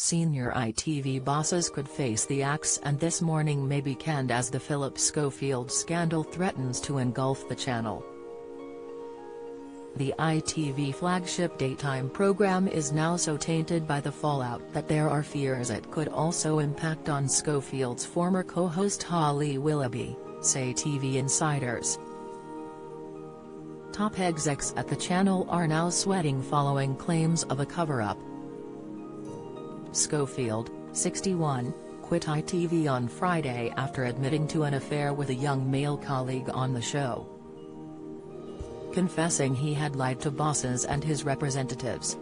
Senior ITV bosses could face the axe, and this morning may be canned as the Philip Schofield scandal threatens to engulf the channel. The ITV flagship daytime program is now so tainted by the fallout that there are fears it could also impact on Schofield's former co-host Holly Willoughby, say TV insiders. Top execs at the channel are now sweating following claims of a cover-up. Schofield, 61, quit ITV on Friday after admitting to an affair with a young male colleague on the show, confessing he had lied to bosses and his representatives.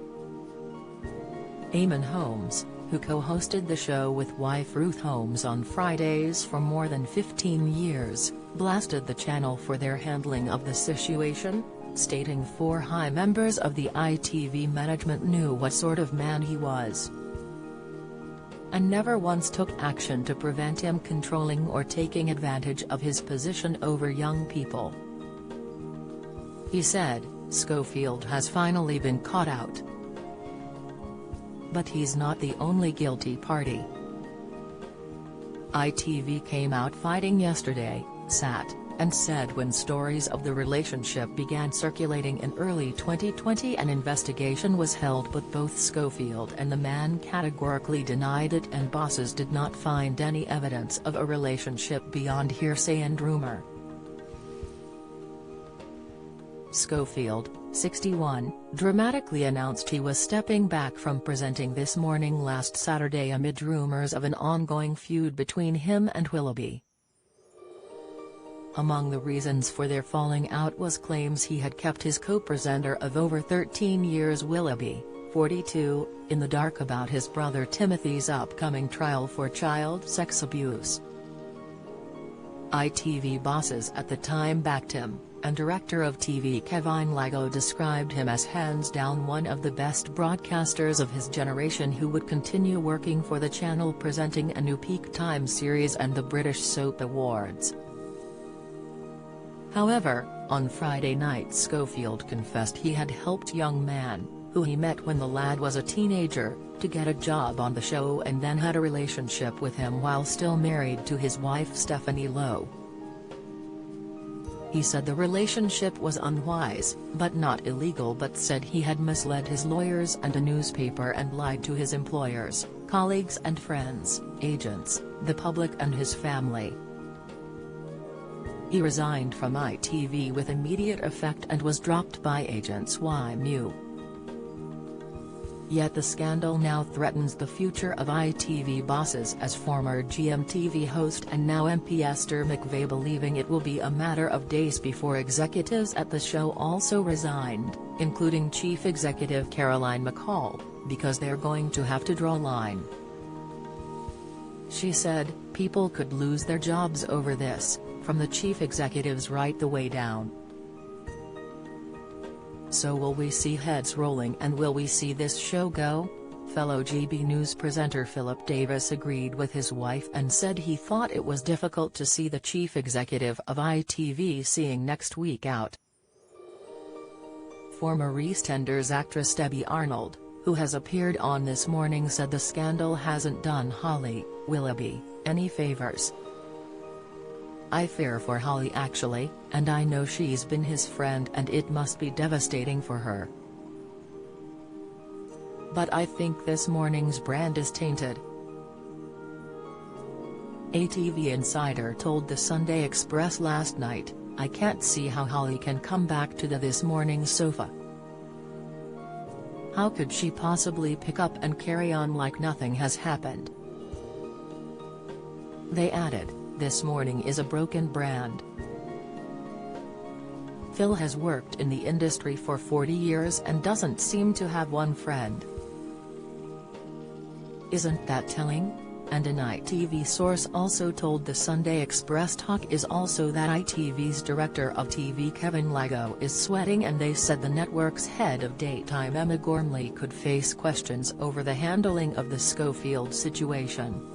Eamon Holmes, who co-hosted the show with wife Ruth Holmes on Fridays for more than 15 years, blasted the channel for their handling of the situation, stating 4 high members of the ITV management knew what sort of man he was, and never once took action to prevent him controlling or taking advantage of his position over young people. He said, Schofield has finally been caught out. But he's not the only guilty party. ITV came out fighting yesterday, sat, and said when stories of the relationship began circulating in early 2020 an investigation was held, but both Schofield and the man categorically denied it, and bosses did not find any evidence of a relationship beyond hearsay and rumor. Schofield, 61, dramatically announced he was stepping back from presenting This Morning last Saturday amid rumors of an ongoing feud between him and Willoughby. Among the reasons for their falling out was claims he had kept his co-presenter of over 13 years Willoughby, 42, in the dark about his brother Timothy's upcoming trial for child sex abuse. ITV bosses at the time backed him, and director of TV Kevin Lago described him as hands down one of the best broadcasters of his generation who would continue working for the channel, presenting a new peak time series and the British Soap Awards. However, on Friday night Schofield confessed he had helped young man, who he met when the lad was a teenager, to get a job on the show and then had a relationship with him while still married to his wife Stephanie Lowe. He said the relationship was unwise, but not illegal, but said he had misled his lawyers and a newspaper and lied to his employers, colleagues and friends, agents, the public and his family. He resigned from ITV with immediate effect and was dropped by agents YMU. Yet the scandal now threatens the future of ITV bosses, as former GMTV host and now MP Esther McVey believing it will be a matter of days before executives at the show also resigned, including Chief Executive Caroline McCall, because they're going to have to draw a line. She said, people could lose their jobs over this, from the chief executives right the way down. So will we see heads rolling, and will we see this show go? Fellow GB News presenter Philip Davis agreed with his wife and said he thought it was difficult to see the chief executive of ITV seeing next week out. Former EastEnders actress Debbie Arnold, who has appeared on This Morning, said the scandal hasn't done Holly Willoughby any favors. I fear for Holly actually, and I know she's been his friend and it must be devastating for her. But I think This Morning's brand is tainted. A TV insider told the Sunday Express last night, I can't see how Holly can come back to the This Morning sofa. How could she possibly pick up and carry on like nothing has happened? They added, This Morning is a broken brand. Phil has worked in the industry for 40 years and doesn't seem to have one friend. Isn't that telling? And an ITV source also told the Sunday Express talk is also that ITV's director of TV Kevin Lago is sweating, and they said the network's head of daytime Emma Gormley could face questions over the handling of the Schofield situation.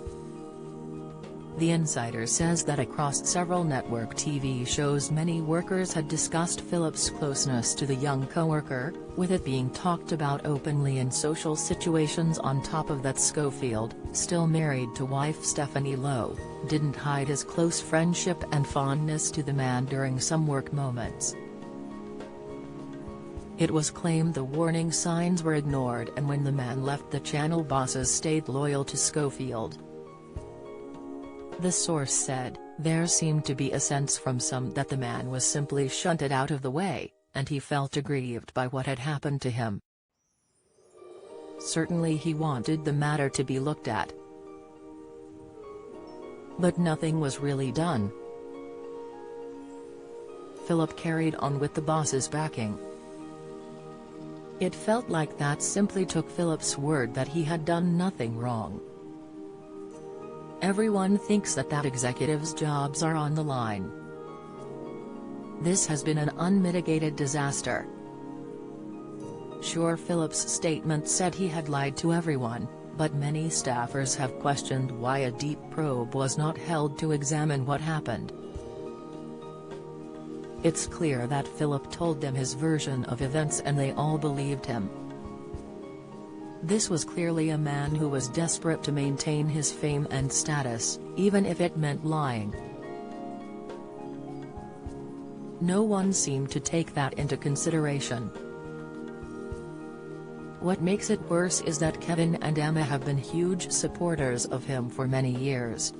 The insider says that across several network TV shows many workers had discussed Phillips' closeness to the young co-worker, with it being talked about openly in social situations. On top of that, Schofield, still married to wife Stephanie Lowe, didn't hide his close friendship and fondness to the man during some work moments. It was claimed the warning signs were ignored, and when the man left, the channel bosses stayed loyal to Schofield. The source said, there seemed to be a sense from some that the man was simply shunted out of the way, and he felt aggrieved by what had happened to him. Certainly he wanted the matter to be looked at. But nothing was really done. Philip carried on with the boss's backing. It felt like that simply took Philip's word that he had done nothing wrong. Everyone thinks that executives' jobs are on the line. This has been an unmitigated disaster. Sure, Philip's statement said he had lied to everyone, but many staffers have questioned why a deep probe was not held to examine what happened. It's clear that Philip told them his version of events and they all believed him. This was clearly a man who was desperate to maintain his fame and status, even if it meant lying. No one seemed to take that into consideration. What makes it worse is that Kevin and Emma have been huge supporters of him for many years.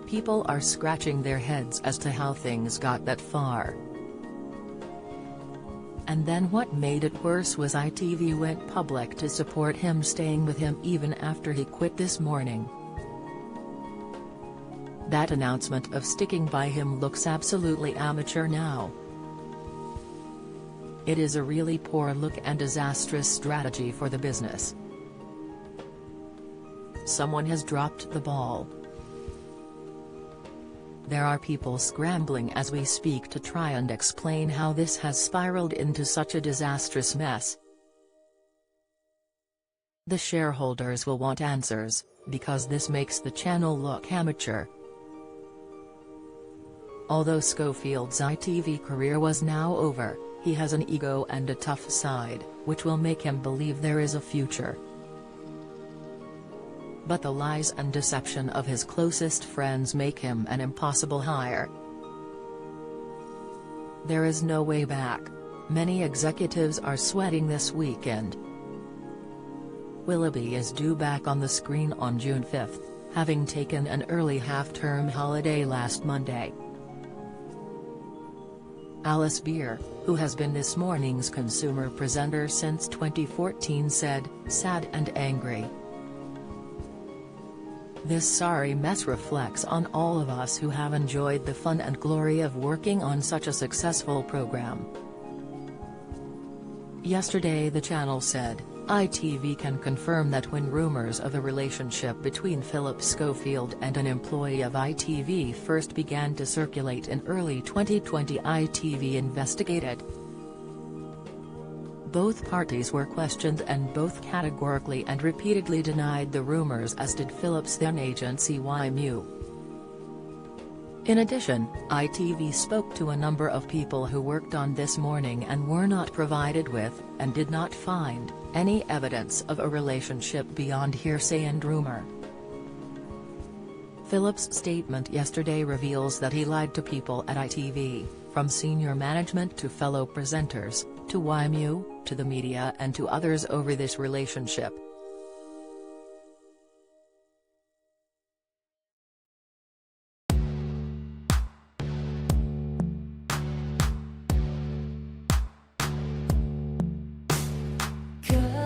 People are scratching their heads as to how things got that far. And then what made it worse was ITV went public to support him, staying with him even after he quit this morning. That announcement of sticking by him looks absolutely amateur now. It is a really poor look and disastrous strategy for the business. Someone has dropped the ball. There are people scrambling as we speak to try and explain how this has spiraled into such a disastrous mess. The shareholders will want answers, because this makes the channel look amateur. Although Schofield's ITV career was now over, he has an ego and a tough side, which will make him believe there is a future. But the lies and deception of his closest friends make him an impossible hire. There is no way back. Many executives are sweating this weekend. Willoughby is due back on the screen on June 5, having taken an early half-term holiday last Monday. Alice Beer, who has been this morning's consumer presenter since 2014, said, "Sad and angry. This sorry mess reflects on all of us who have enjoyed the fun and glory of working on such a successful program." Yesterday the channel said, ITV can confirm that when rumors of a relationship between Philip Schofield and an employee of ITV first began to circulate in early 2020, ITV investigated. Both parties were questioned and both categorically and repeatedly denied the rumors, as did Philip's then agency YMU. In addition, ITV spoke to a number of people who worked on This Morning and were not provided with, and did not find, any evidence of a relationship beyond hearsay and rumor. Philip's statement yesterday reveals that he lied to people at ITV, from senior management to fellow presenters, to YMU, to the media and to others over this relationship. Good.